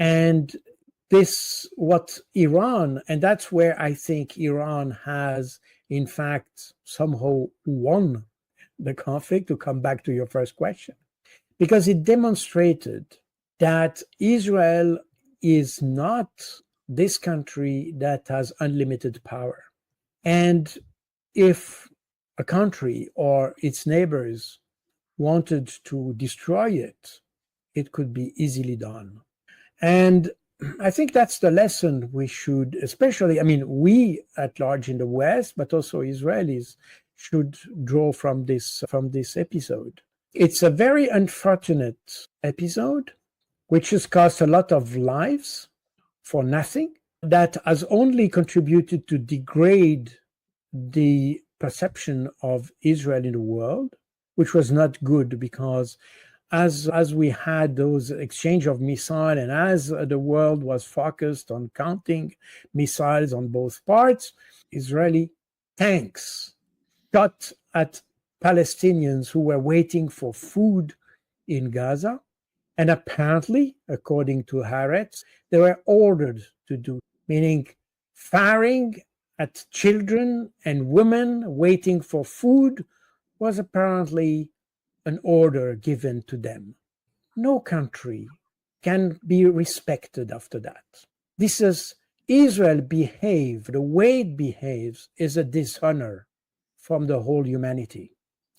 And this, what Iran, and that's where I think Iran has, in fact, somehow won the conflict, to come back to your first question, because it demonstrated that Israel is not this country that has unlimited power. And if a country or its neighbors wanted to destroy it, it could be easily done. And I think that's the lesson we should, especially, I mean, we at large in the West, but also Israelis, should draw from this episode. It's a very unfortunate episode, which has cost a lot of lives for nothing, that has only contributed to degrade the perception of Israel in the world, which was not good, because as we had those exchange of missiles, and as the world was focused on counting missiles on both parts, Israeli tanks shot at Palestinians who were waiting for food in Gaza. And apparently, according to Haaretz, they were ordered to do, meaning firing at children and women waiting for food was apparently an order given to them. No country can be respected after that. This is Israel the way it behaves is a dishonor from the whole humanity.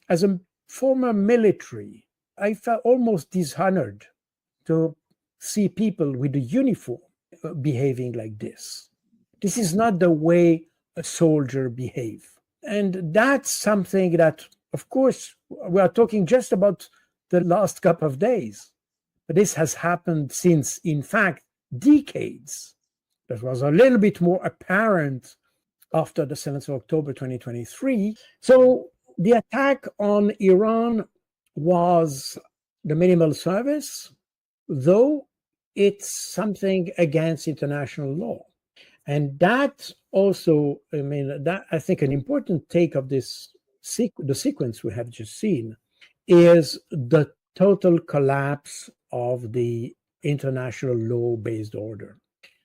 As a former military, I felt almost dishonored to see people with a uniform behaving like this. This is not the way a soldier behaves. And that's something that, of course, we are talking just about the last couple of days. But this has happened since, in fact, decades. That was a little bit more apparent after the 7th of October 2023. So the attack on Iran was the minimal service, though it's something against international law. And that also, that I think an important take of this the sequence we have just seen is the total collapse of the international law-based order.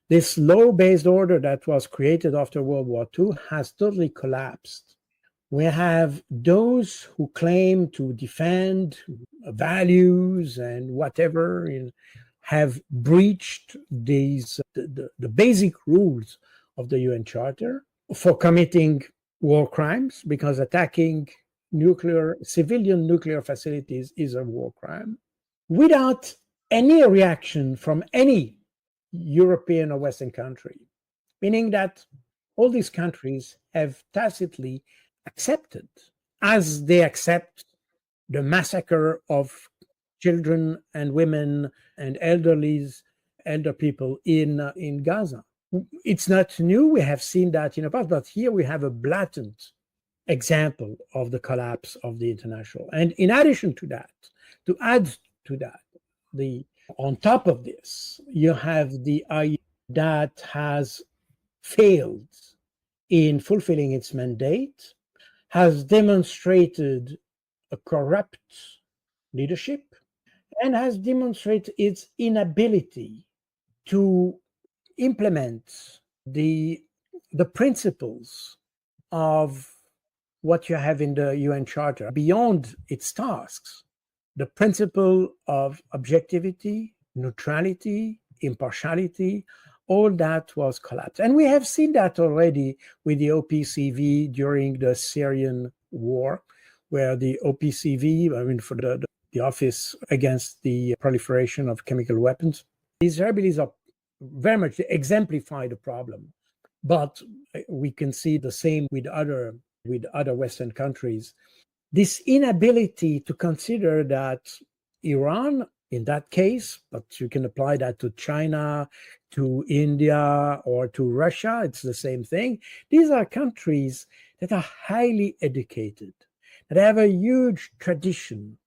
This law-based order that was created after World War II has totally collapsed. We have those who claim to defend values and whatever, and have breached the basic rules of the UN Charter for committing war crimes, because attacking civilian nuclear facilities is a war crime, without any reaction from any European or Western country, meaning that all these countries have tacitly accepted, as they accept the massacre of children and women and elder people in Gaza. It's not new. We have seen that in the past, but here we have a blatant example of the collapse of the international. And in addition to that, to add to that, on top of this, you have the IU that has failed in fulfilling its mandate, has demonstrated a corrupt leadership, and has demonstrated its inability to implement the principles of what you have in the UN Charter beyond its tasks. The principle of objectivity, neutrality, impartiality, all that was collapsed. And we have seen that already with the OPCV during the Syrian war, where the OPCV, for the Office Against the Proliferation of Chemical Weapons, the Israelis are very much exemplify the problem. But we can see the same with other Western countries. This inability to consider that Iran, in that case, but you can apply that to China, to India, or to Russia, it's the same thing. These are countries that are highly educated, that have a huge tradition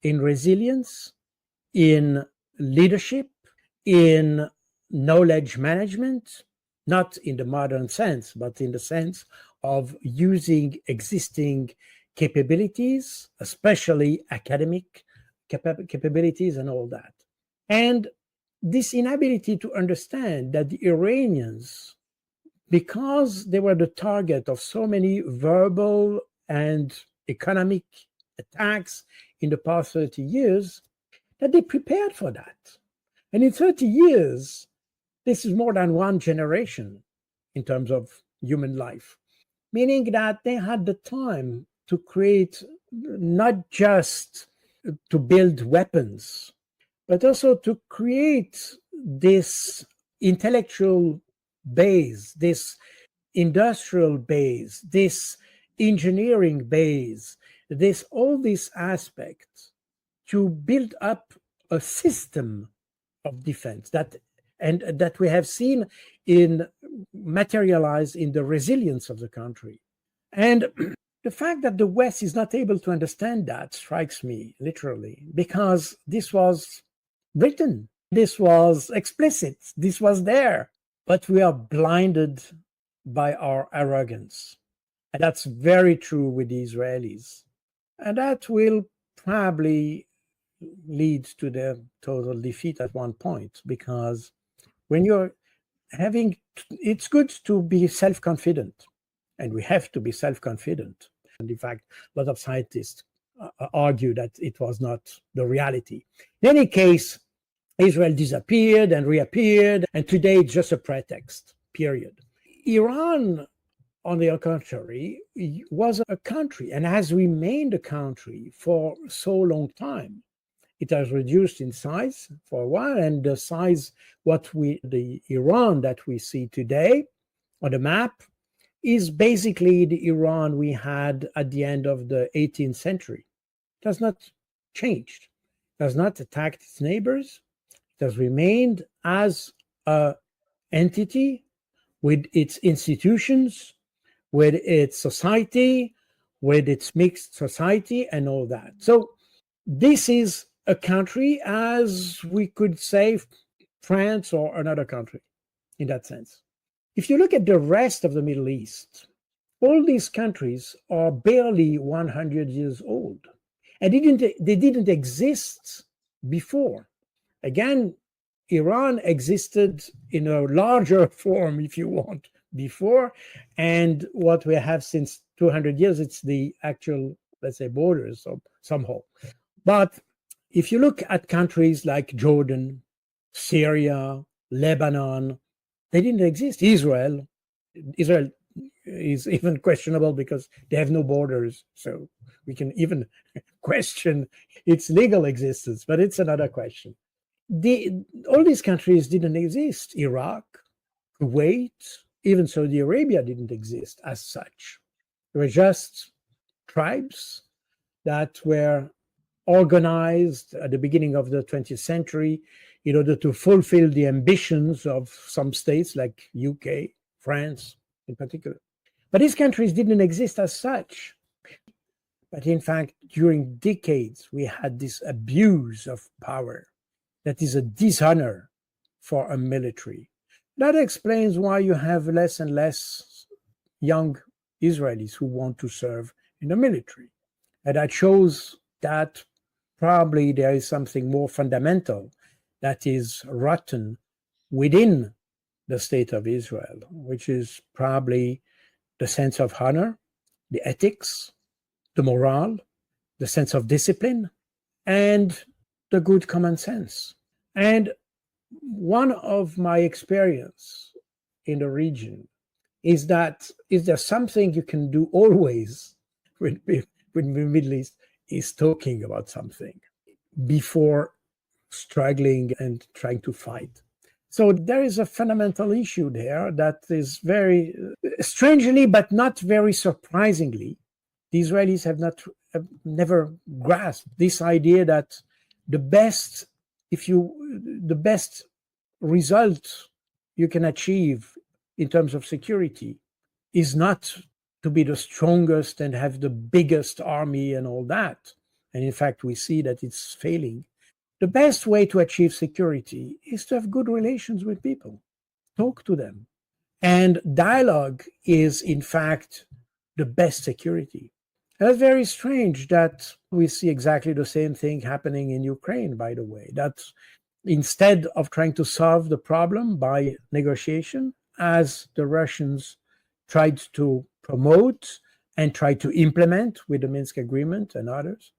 in resilience, in leadership, in knowledge management, not in the modern sense, but in the sense of using existing capabilities, especially academic capabilities and all that. And this inability to understand that the Iranians, because they were the target of so many verbal and economic attacks in the past 30 years, that they prepared for that. And in 30 years, this is more than one generation in terms of human life, meaning that they had the time to create, not just to build weapons, but also to create this intellectual base, this industrial base, this engineering base, this all these aspects to build up a system of defense that we have seen in materialize in the resilience of the country. And the fact that the West is not able to understand that strikes me literally, because this was written, this was explicit, this was there, but we are blinded by our arrogance. And that's very true with the Israelis. And that will probably lead to their total defeat at one point, because when you're having, it's good to be self-confident, and we have to be self-confident. And in fact, a lot of scientists argue that it was not the reality. In any case, Israel disappeared and reappeared, and today it's just a pretext, period. Iran, on the contrary, was a country and has remained a country for so long time. It has reduced in size for a while, and the size, the Iran that we see today on the map is basically the Iran we had at the end of the 18th century. It has not changed. It has not attacked its neighbors. It has remained as an entity with its institutions, with its society, with its mixed society, and all that. So this is a country, as we could say, France or another country in that sense. If you look at the rest of the Middle East, all these countries are barely 100 years old, and they didn't exist before. Again, Iran existed in a larger form, if you want, before, and what we have since 200 years, it's the actual, let's say, borders somehow. But if you look at countries like Jordan, Syria, Lebanon, they didn't exist. Israel is even questionable because they have no borders, so we can even question its legal existence, but it's another question. All these countries didn't exist. Iraq, Kuwait, even Saudi Arabia didn't exist as such. They were just tribes that were organized at the beginning of the 20th century in order to fulfill the ambitions of some states like UK, France in particular. But these countries didn't exist as such. But in fact, during decades, we had this abuse of power that is a dishonor for a military. That explains why you have less and less young Israelis who want to serve in the military. And that shows that probably there is something more fundamental that is rotten within the state of Israel, which is probably the sense of honor, the ethics, the morale, the sense of discipline, and the good common sense. And one of my experience in the region is that is there something you can do always when the Middle East is talking about something before struggling and trying to fight. So there is a fundamental issue there that is very strangely, but not very surprisingly, the Israelis have never grasped this idea that the best result you can achieve in terms of security is not to be the strongest and have the biggest army and all that. And in fact, we see that it's failing. The best way to achieve security is to have good relations with people, talk to them. And dialogue is, in fact, the best security. And it's very strange that we see exactly the same thing happening in Ukraine, by the way. That instead of trying to solve the problem by negotiation, as the Russians tried to promote and tried to implement with the Minsk Agreement and others,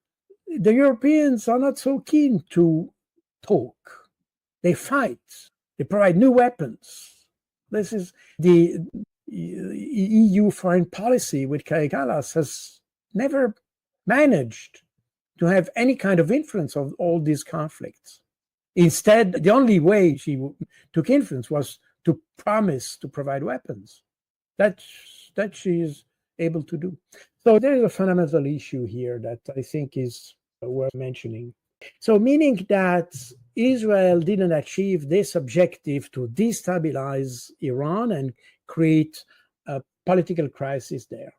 the Europeans are not so keen to talk. They fight. They provide new weapons. This is the EU foreign policy with Kaja Kallas has never managed to have any kind of influence on all these conflicts. Instead, the only way she took influence was to promise to provide weapons. That she is able to do. So there is a fundamental issue here that I think is worth mentioning. So meaning that Israel didn't achieve this objective to destabilize Iran and create a political crisis there.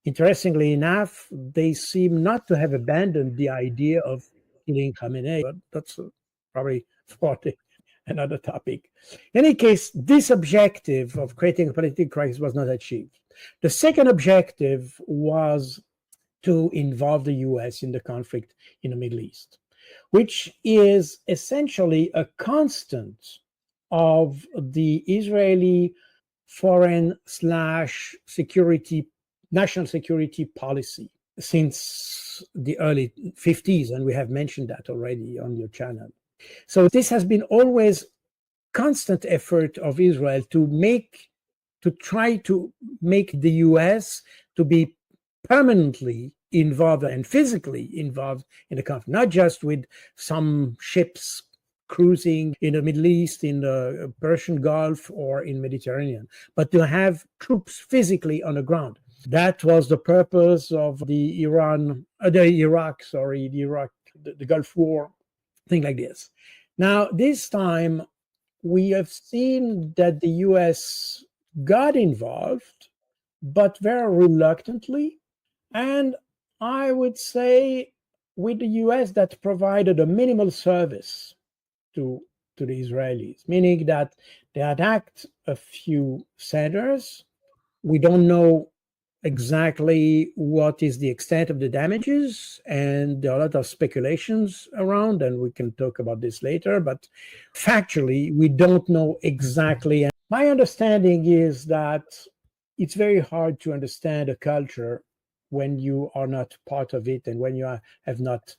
Interestingly enough, they seem not to have abandoned the idea of killing Khamenei, but that's probably for another topic. In any case, this objective of creating a political crisis was not achieved. The second objective was to involve the US in the conflict in the Middle East, which is essentially a constant of the Israeli foreign / security, national security policy since the early 50s, and we have mentioned that already on your channel. So this has been always constant effort of Israel to try to make the US to be permanently involved and physically involved in the conflict, not just with some ships cruising in the Middle East, in the Persian Gulf, or in Mediterranean, but to have troops physically on the ground. That was the purpose of the Gulf War, thing like this. Now, this time, we have seen that the US got involved, but very reluctantly. And I would say with the US that provided a minimal service to the Israelis, meaning that they attacked a few centers. We don't know exactly what is the extent of the damages, and there are a lot of speculations around, and we can talk about this later, but factually, we don't know exactly. And my understanding is that it's very hard to understand a culture when you are not part of it, and when you have not,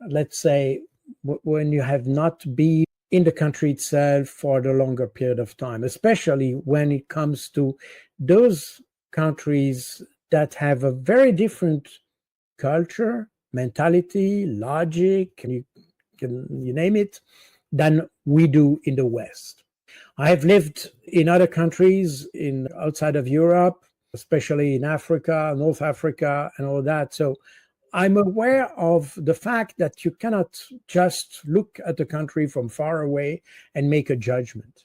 let's say, when you have not been in the country itself for the longer period of time, especially when it comes to those countries that have a very different culture, mentality, logic, you name it, than we do in the West. I have lived in other countries outside of Europe, especially in Africa, North Africa, and all that. So I'm aware of the fact that you cannot just look at the country from far away and make a judgment.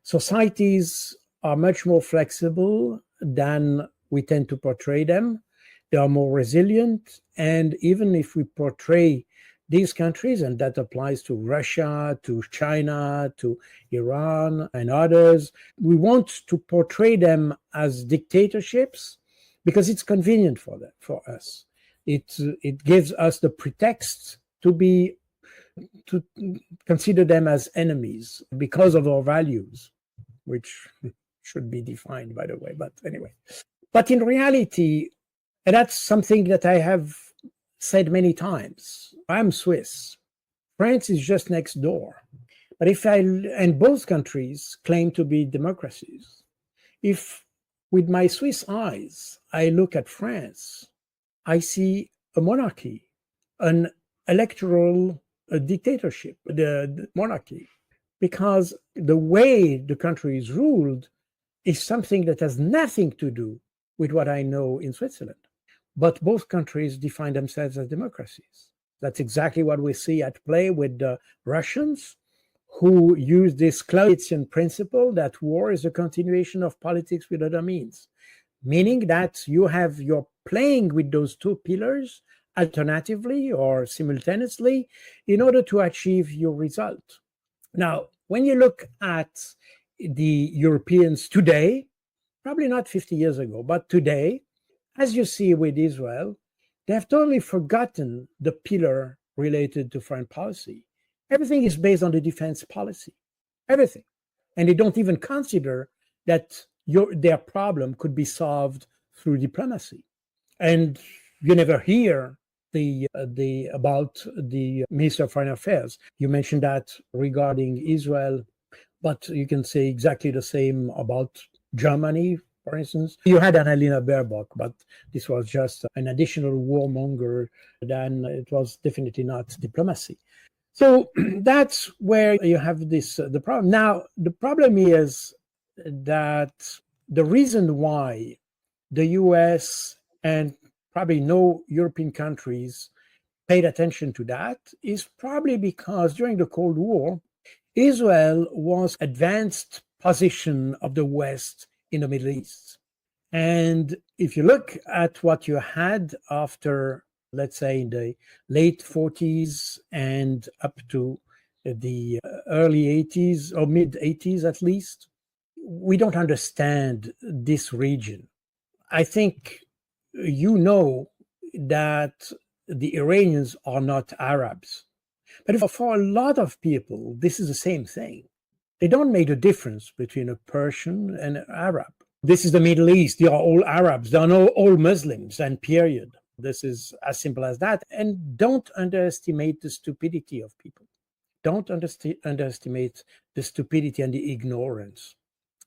Societies are much more flexible than we tend to portray them. They are more resilient. And even if we portray these countries, and that applies to Russia, to China, to Iran, and others, we want to portray them as dictatorships because it's convenient for us. It gives us the pretext to consider them as enemies because of our values, which should be defined, by the way, but anyway. But in reality, and that's something that I have said many times, I'm Swiss. France is just next door. But and both countries claim to be democracies. If with my Swiss eyes, I look at France, I see a monarchy, an electoral dictatorship, the monarchy, because the way the country is ruled is something that has nothing to do with what I know in Switzerland. But both countries define themselves as democracies. That's exactly what we see at play with the Russians, who use this Clausewitzian principle that war is a continuation of politics with other means, meaning that you're playing with those two pillars alternatively or simultaneously in order to achieve your result. Now, when you look at the Europeans today, probably not 50 years ago, but today, as you see with Israel, they have totally forgotten the pillar related to foreign policy. Everything is based on the defense policy. Everything. And they don't even consider that their problem could be solved through diplomacy. And you never hear about the Minister of Foreign Affairs. You mentioned that regarding Israel, but you can say exactly the same about Germany, for instance. You had Annalena Baerbock, but this was just an additional warmonger. Then it was definitely not diplomacy. So that's where you have the problem. Now, the problem is that the reason why the US and probably no European countries paid attention to that is probably because during the Cold War, Israel was advanced position of the West in the Middle East. And if you look at what you had after, let's say, in the late 40s and up to the early 80s or mid 80s at least, we don't understand this region. I think you know that the Iranians are not Arabs. But for a lot of people, this is the same thing. They don't make a difference between a Persian and an Arab. This is the Middle East. They are all Arabs. They are all Muslims, and period. This is as simple as that. And don't underestimate the stupidity of people. Don't underestimate the stupidity and the ignorance.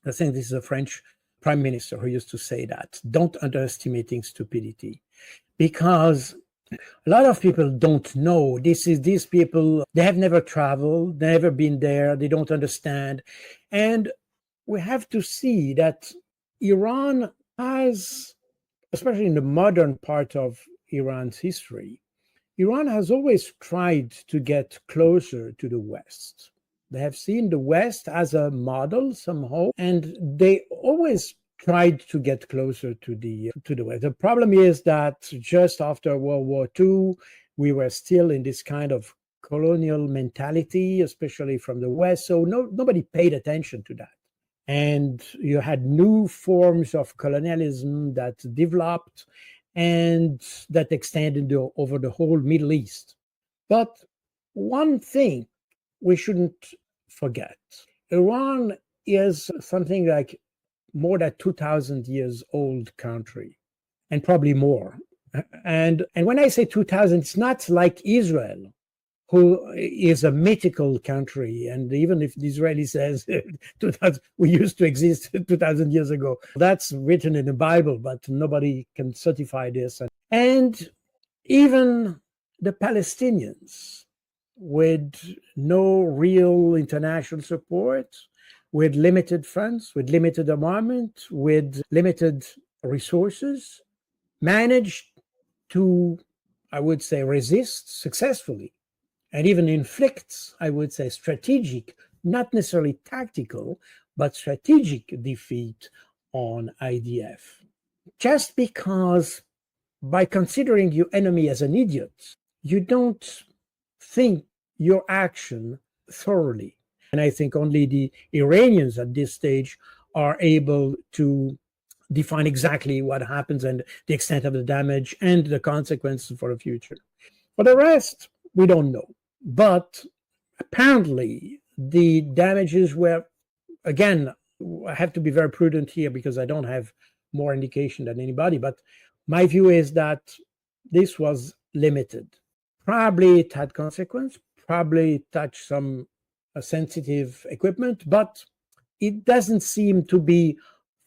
I think this is a French prime minister who used to say that. Don't underestimating stupidity. Because a lot of people don't know. These people, they have never traveled, never been there, they don't understand. And we have to see that Iran has, especially in the modern part of Iran's history, Iran has always tried to get closer to the West. They have seen the West as a model somehow, and they always tried to get closer to the West. The problem is that just after World War II, we were still in this kind of colonial mentality, especially from the West. So nobody paid attention to that. And you had new forms of colonialism that developed and that extended over the whole Middle East. But one thing we shouldn't forget, Iran is something like more than 2,000 years old country, and probably more. And when I say 2,000, it's not like Israel, who is a mythical country. And even if the Israeli says 2000, we used to exist 2,000 years ago, that's written in the Bible, but nobody can certify this. And even the Palestinians, with no real international support, with limited funds, with limited armament, with limited resources, managed to, I would say, resist successfully and even inflict, I would say, strategic, not necessarily tactical, but strategic defeat on IDF. Just because by considering your enemy as an idiot, you don't think your action thoroughly. And I think only the Iranians at this stage are able to define exactly what happens and the extent of the damage and the consequences for the future. For the rest, we don't know. But apparently, the damages were, again, I have to be very prudent here because I don't have more indication than anybody. But my view is that this was limited. Probably it had consequence, probably it touched some sensitive equipment, but it doesn't seem to be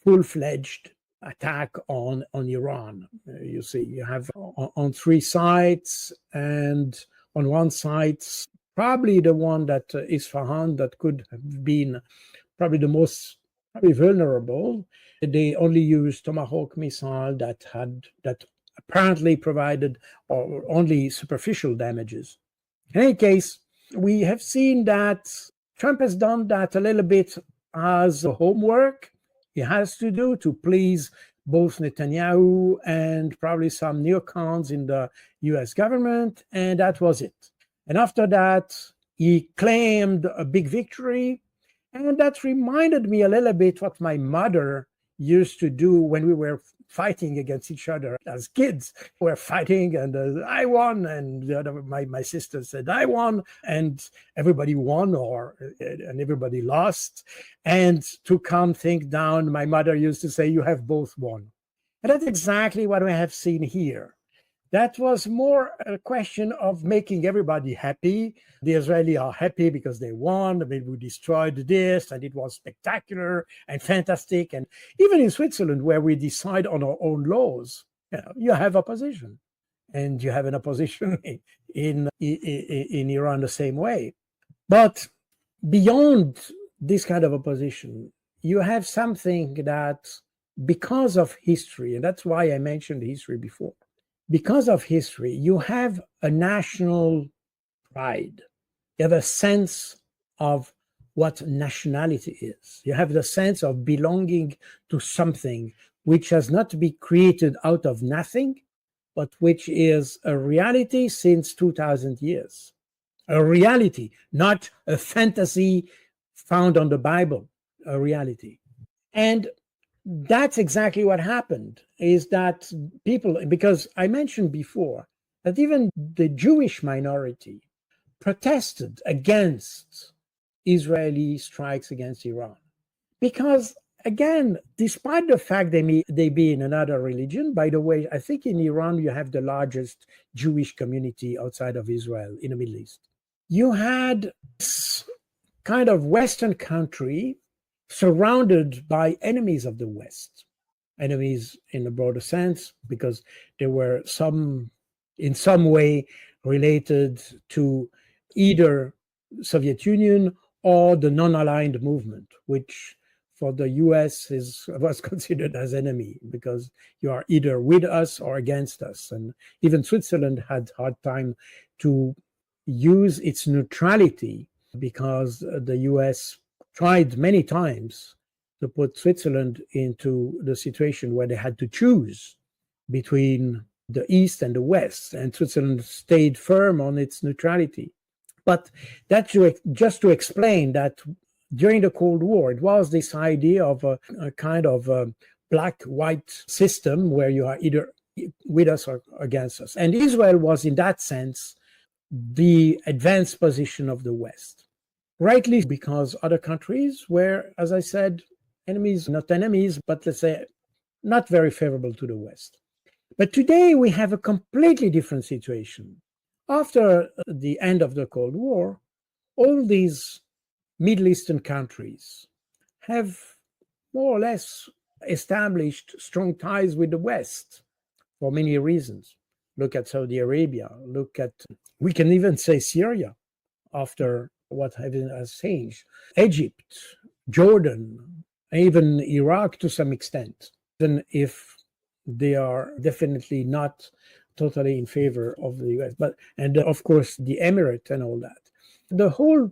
full-fledged attack on Iran. You see, you have on three sides, and on one side, probably the one that Isfahan, that could have been probably the most vulnerable. They only used Tomahawk missile that apparently provided or only superficial damages. In any case, we have seen that Trump has done that a little bit as homework he has to do to please both Netanyahu and probably some neocons in the US government, and that was it. And after that, he claimed a big victory, and that reminded me a little bit what my mother used to do when we were fighting against each other as kids. We're fighting, and I won, and the other, my sister said I won, and everybody won, and everybody lost. And to calm things down, my mother used to say, "You have both won." And that's exactly what we have seen here. That was more a question of making everybody happy. The Israelis are happy because they won. I mean, we destroyed this, and it was spectacular and fantastic. And even in Switzerland, where we decide on our own laws, you have opposition, and you have an opposition in Iran the same way. But beyond this kind of opposition, you have something that, because of history, and that's why I mentioned history before. Because of history, you have a national pride. You have a sense of what nationality is. You have the sense of belonging to something which has not been created out of nothing, but which is a reality since 2000 years. A reality, not a fantasy found on the Bible, a reality. And that's exactly what happened, is that people, because I mentioned before that even the Jewish minority protested against Israeli strikes against Iran. Because, again, despite the fact they be in another religion, by the way, I think in Iran you have the largest Jewish community outside of Israel in the Middle East. You had this kind of Western country surrounded by enemies of the West, enemies in a broader sense, because they were in some way related to either Soviet Union or the non-aligned movement, which for the US was considered as enemy, because you are either with us or against us. And even Switzerland had a hard time to use its neutrality, because the US tried many times to put Switzerland into the situation where they had to choose between the East and the West, and Switzerland stayed firm on its neutrality. But that's just to explain that during the Cold War, it was this idea of a kind of a black-white system where you are either with us or against us. And Israel was, in that sense, the advanced position of the West. Rightly, because other countries were, as I said, enemies, not enemies, but let's say not very favorable to the West. But today we have a completely different situation. After the end of the Cold War, all these Middle Eastern countries have more or less established strong ties with the West for many reasons. Look at Saudi Arabia, we can even say Syria, after what has changed, Egypt, Jordan, even Iraq to some extent, even if they are definitely not totally in favor of the US, and of course the Emirates and all that. The whole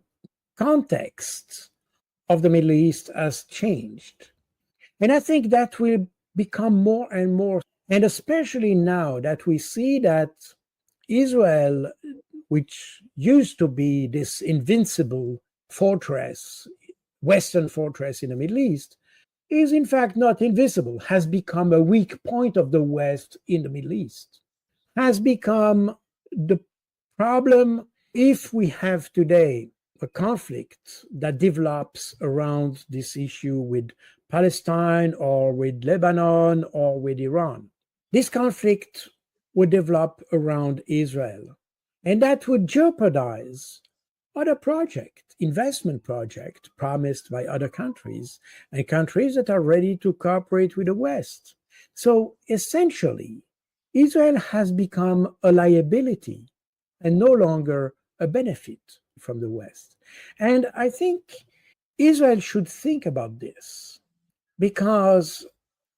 context of the Middle East has changed. And I think that will become more and more, and especially now that we see that Israel, which used to be this invincible fortress, Western fortress in the Middle East, is in fact not invincible, has become a weak point of the West in the Middle East, has become the problem. If we have today a conflict that develops around this issue with Palestine or with Lebanon or with Iran, this conflict would develop around Israel. And that would jeopardize other investment projects promised by other countries and countries that are ready to cooperate with the West. So essentially, Israel has become a liability and no longer a benefit from the West. And I think Israel should think about this, because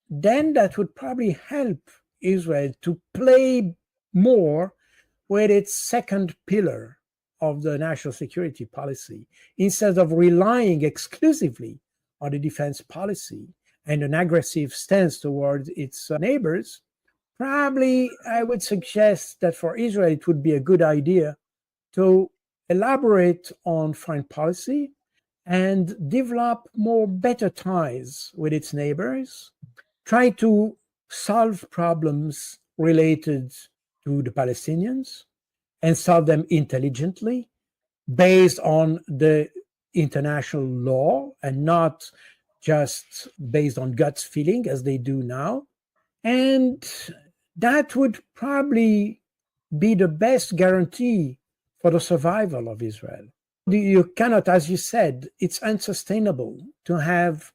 then that would probably help Israel to play more with its second pillar of the national security policy, instead of relying exclusively on the defense policy and an aggressive stance towards its neighbors. Probably I would suggest that for Israel it would be a good idea to elaborate on foreign policy and develop better ties with its neighbors, try to solve problems related to the Palestinians and solve them intelligently based on the international law and not just based on gut feeling as they do now. And that would probably be the best guarantee for the survival of Israel. You cannot, as you said, it's unsustainable to have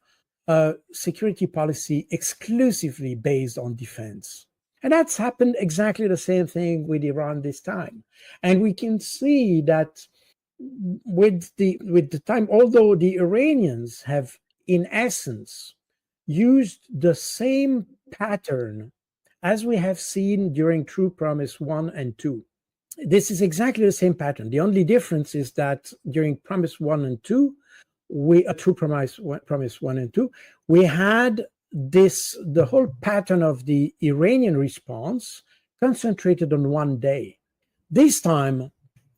a security policy exclusively based on defense. And that's happened exactly the same thing with Iran this time. And we can see that with the time, although the Iranians have, in essence, used the same pattern as we have seen during True Promise 1 and 2. This is exactly the same pattern. The only difference is that during Promise 1 and 2, True Promise 1 and 2, we had the whole pattern of the Iranian response concentrated on one day. This time,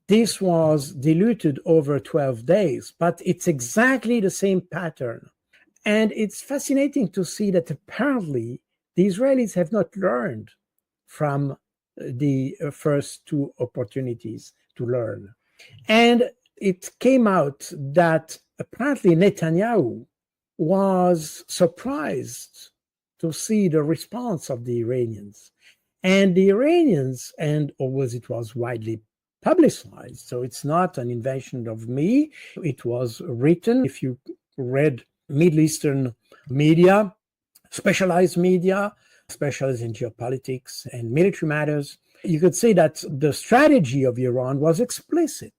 this was diluted over 12 days, but it's exactly the same pattern. And it's fascinating to see that apparently the Israelis have not learned from the first two opportunities to learn. And it came out that apparently Netanyahu was surprised to see the response of the Iranians. And the Iranians, and always it was widely publicized, so it's not an invention of me, it was written. If you read Middle Eastern media, specialized media, specialized in geopolitics and military matters, you could say that the strategy of Iran was explicit.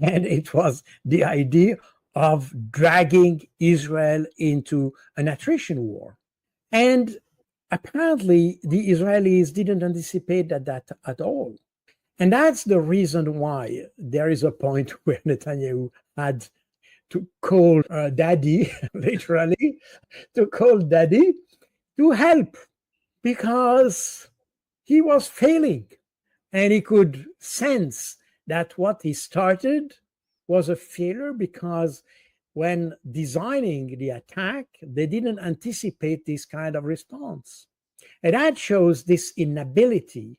And it was the idea of dragging Israel into an attrition war. And apparently, the Israelis didn't anticipate that at all. And that's the reason why there is a point where Netanyahu had to call daddy, literally, to call daddy to help, because he was failing. And he could sense that what he started was a failure, because when designing the attack, they didn't anticipate this kind of response. And that shows this inability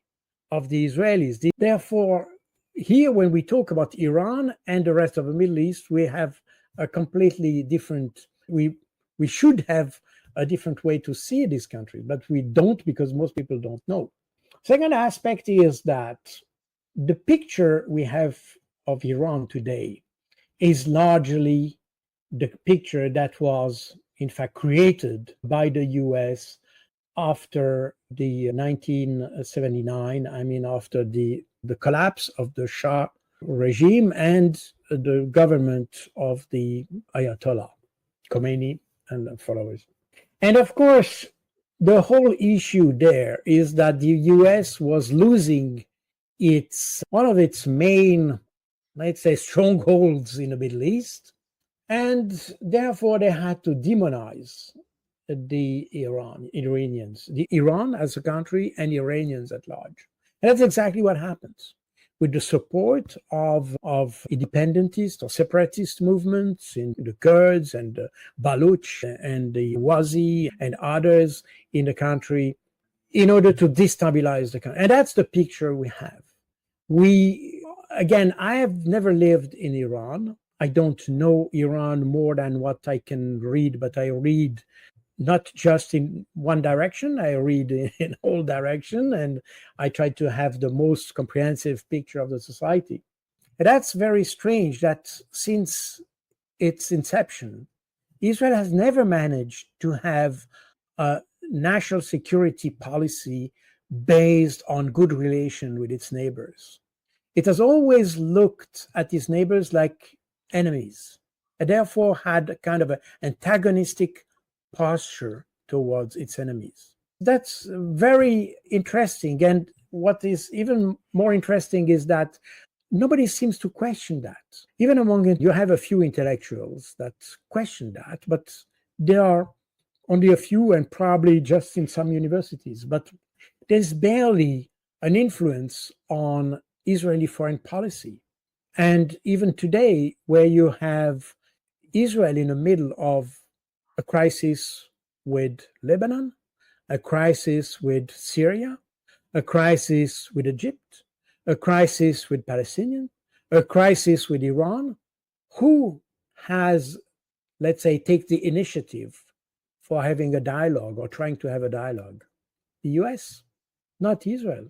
of the Israelis. Therefore, here when we talk about Iran and the rest of the Middle East, we have a completely different, we should have a different way to see this country, but we don't, because most people don't know. Second aspect is that the picture we have of Iran today is largely the picture that was, in fact, created by the US after the 1979, after the collapse of the Shah regime and the government of the Ayatollah Khomeini and followers. And of course, the whole issue there is that the US was losing one of its main, let's say, strongholds in the Middle East, and therefore they had to demonize the Iranians, the Iran as a country and Iranians at large. And that's exactly what happens. With the support of independentist or separatist movements in the Kurds and the Baluch and the Wazi and others in the country, in order to destabilize the country. And that's the picture we have. I have never lived in Iran. I don't know Iran more than what I can read, but I read not just in one direction, I read in all directions, and I try to have the most comprehensive picture of the society. And that's very strange that since its inception, Israel has never managed to have a national security policy based on good relation with its neighbors. It has always looked at its neighbors like enemies, and therefore had a kind of an antagonistic posture towards its enemies. That's very interesting. And what is even more interesting is that nobody seems to question that. Even among it, you have a few intellectuals that question that, but there are only a few, and probably just in some universities. But there's barely an influence on Israeli foreign policy. And even today, where you have Israel in the middle of a crisis with Lebanon, a crisis with Syria, a crisis with Egypt, a crisis with Palestinians, a crisis with Iran. Who has, let's say, take the initiative for having a dialogue or trying to have a dialogue? The US, not Israel.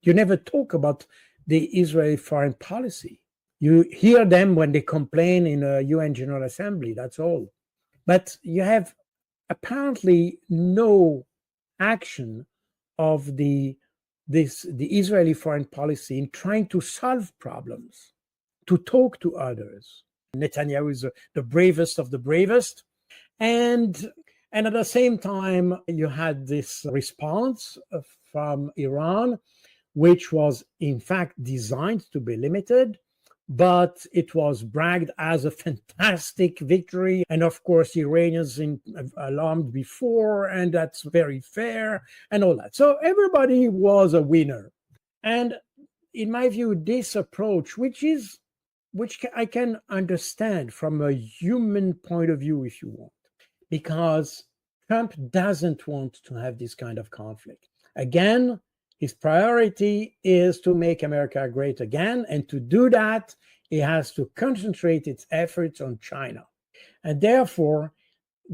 You never talk about the Israeli foreign policy. You hear them when they complain in a UN General Assembly, that's all. But you have apparently no action of the Israeli foreign policy in trying to solve problems, to talk to others. Netanyahu is the bravest of the bravest. And at the same time, you had this response from Iran, which was in fact designed to be limited, but it was bragged as a fantastic victory. And of course, Iranians alarmed before, and that's very fair and all that. So everybody was a winner. And in my view, this approach, which I can understand from a human point of view, if you want, because Trump doesn't want to have this kind of conflict. Again, his priority is to make America great again. And to do that, he has to concentrate its efforts on China. And therefore,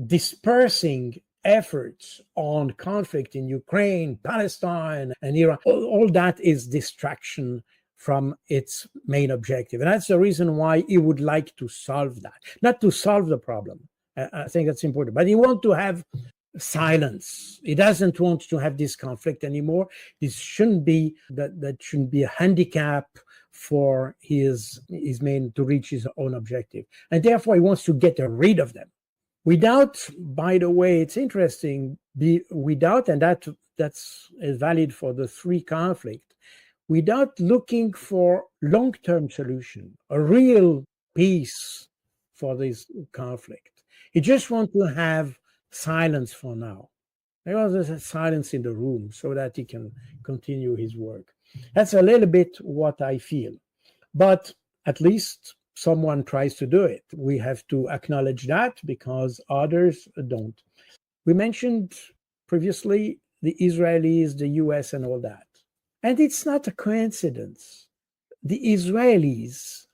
dispersing efforts on conflict in Ukraine, Palestine, and Iran, all that is distraction from its main objective. And that's the reason why he would like to solve that. Not to solve the problem. I think that's important. But he wants to have silence. He doesn't want to have this conflict anymore. This shouldn't be that shouldn't be a handicap for his main to reach his own objective. And therefore he wants to get rid of them. Without, by the way, it's interesting, without, and that's valid for the three conflicts, without looking for long-term solution, a real peace for this conflict. He just wants to have silence for now. There's a silence in the room so that he can continue his work. That's a little bit what I feel. But at least someone tries to do it. We have to acknowledge that because others don't. We mentioned previously the Israelis, the US, and all that. And it's not a coincidence. The Israelis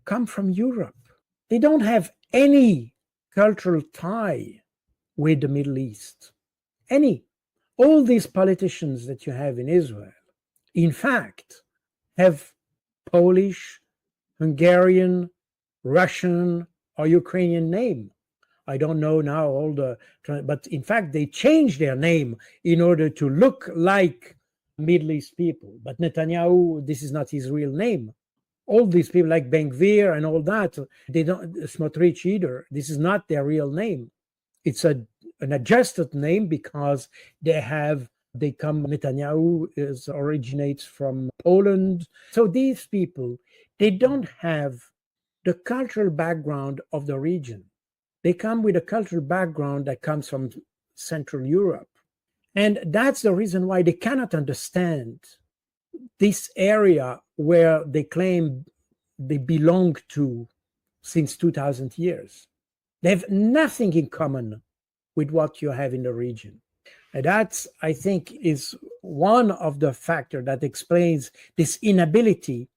come from Europe. They don't have any cultural tie with the Middle East. Any. All these politicians that you have in Israel, in fact, have Polish, Hungarian, Russian, or Ukrainian name. I don't know now but in fact, they changed their name in order to look like Middle East people. But Netanyahu, this is not his real name. All these people like Ben-Gvir and all that, they don't, Smotrich either. This is not their real name. It's an adjusted name because Netanyahu originates from Poland. So these people, they don't have the cultural background of the region. They come with a cultural background that comes from Central Europe. And that's the reason why they cannot understand this area where they claim they belong to since 2000 years. They have nothing in common with what you have in the region. And that, I think, is one of the factors that explains this inability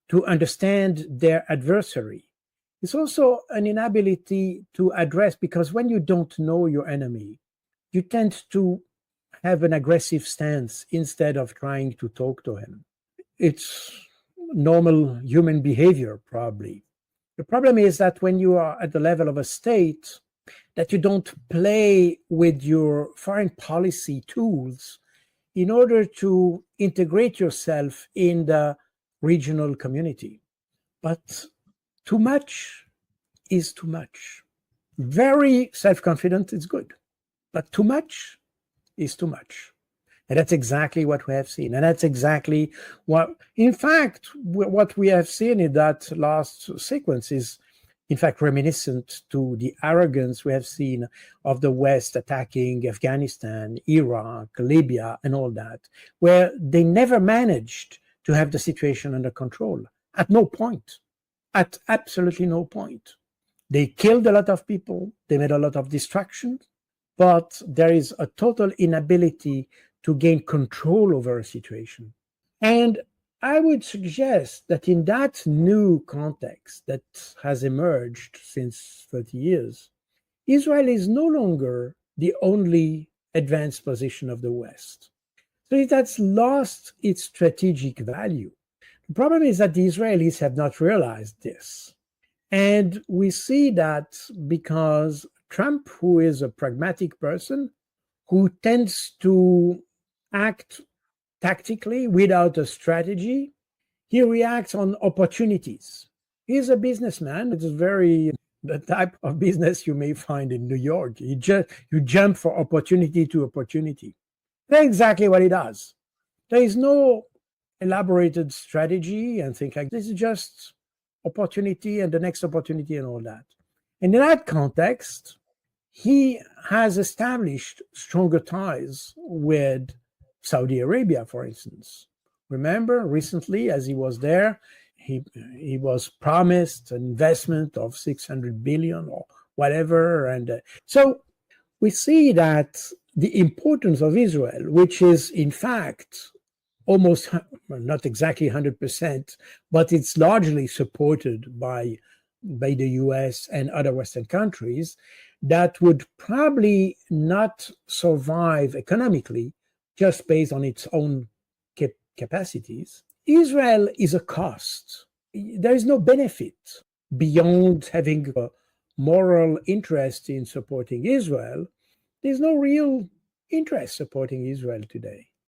to understand their adversary. It's also an inability to address, because when you don't know your enemy, you tend to have an aggressive stance instead of trying to talk to him. It's normal human behavior, probably. The problem is that when you are at the level of a state, that you don't play with your foreign policy tools in order to integrate yourself in the regional community. But too much is too much. Very self-confident is good, but too much is too much. And that's exactly what we have seen. And that's exactly what we have seen in that last sequence is, in fact, reminiscent to the arrogance we have seen of the West attacking Afghanistan, Iraq, Libya, and all that, where they never managed to have the situation under control. At no point. At absolutely no point. They killed a lot of people. They made a lot of destruction. but there is a total inability to gain control over a situation. And I would suggest that in that new context that has emerged since 30 years, Israel is no longer the only advanced position of the West. So it has lost its strategic value. The problem is that the Israelis have not realized this. And we see that because Trump, who is a pragmatic person, who tends to act tactically without a strategy, he reacts on opportunities. He's a businessman. It's very the type of business you may find in New York. You jump from opportunity to opportunity. That's exactly what he does. There is no elaborated strategy and think like this is just opportunity and the next opportunity and all that. And in that context, he has established stronger ties with Saudi Arabia, for instance. Remember, recently, as he was there, he was promised an investment of 600 billion or whatever. And so we see that the importance of Israel, which is in fact almost, well, not exactly 100%, but it's largely supported by the US and other Western countries, that would probably not survive economically just based on its own capacities. Israel is a cost. There is no benefit beyond having a moral interest in supporting Israel. There's no real interest supporting Israel today.